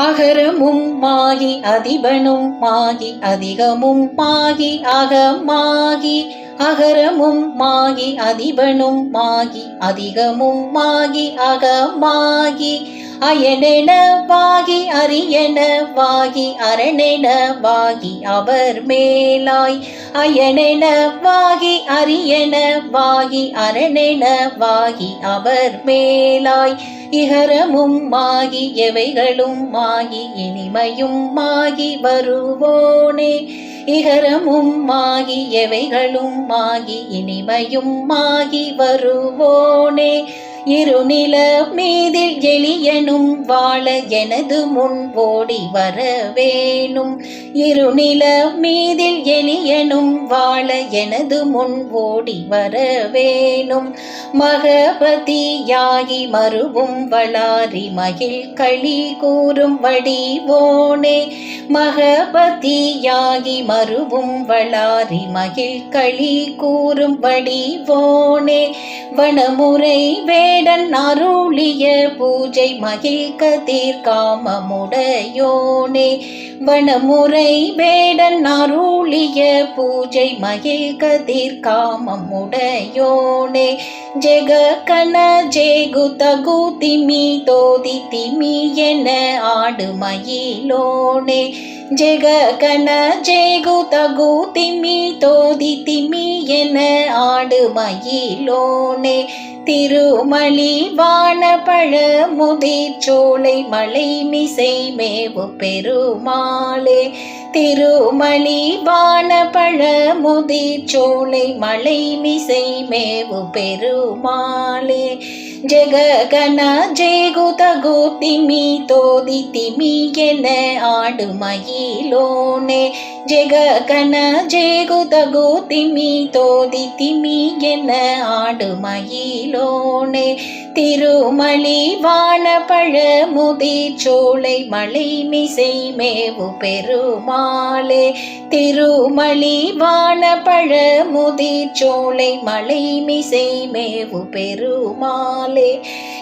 அகரமும் மாகி அதிபனும் மாகி அதிகமும் மாகி அகமாகி அகரமும் மாகி அதிபனும் மாகி அதிகமும் மாகி அகமாகி அயனென வாகி அரியன வாகி அரணென வாகி அவர் மேலாய் அயனென வாகி அரியன வாகி அரணென வாகி அவர் மேலாய் இகரமும் மாகி எவைகளும் மாகி இனிமையும் மாகி வருவோனே இகரமும் மாகி எவைகளும் மாகி இனிமையும் மாகி வருவோனே இருநில மீதில் எளியனும் வாழ எனது முன் ஓடி வரவேணும் இருநில மீதில் எளியனும் வாழ எனது முன் ஓடி வரவேணும் மகபதியாகி மறுவும் வளாரி மகிழ் களி கூறும் வடிவோனே மகபதியாகி மறுவும் வளாரி மகிழ் களி கூறும் வடிவோனே வனமுறை வேடன் அருளிய பூஜை மகிழ் கதிர் காமமுடையோனே வனமுறை வேடன் அருளிய பூஜை மகிழ் கதிர் காமமுடையோனே ஜெக கன ஜேகு தகு திமி தோதி திமி என ஆடு மயிலோனே ஜெக கன ஜேகு தகு திமி தோதி திமி என ஆடு மயிலோனே திருமலி வான பழமுதிர் சோலை மலை மிசை மேவு பெருமாளே திருமலி வான பழமுதிர் சோலை மலை மிசை மேவு பெருமாளே ஜெக கன ஜேகு தகு திமி தோதி திமி என ஆடு மயிலோனே ஜெக கன ஜேகு தகு திமி தோதி திமி என ஆடு மயிலோனே திருமலி வான பழமுதிர் சோலை மலை மிசை மேவு பெருமாளே திருமலி வான பழமுதிர் சோலை மலை மிசை மேவு பெருமாளே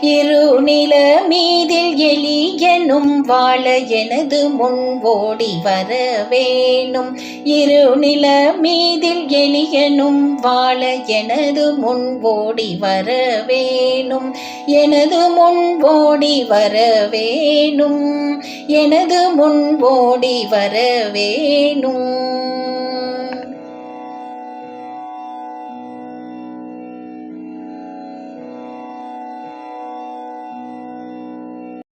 இருநில மீதில் எளியனும் வாழ எனது முன் ஓடி வரவேணும் இருநில மீதில் எளியனும் வாழ எனது முன் ஓடி வரவேணும் எனது முன் ஓடி வரவேணும் எனது முன் ஓடி வரவேணும்.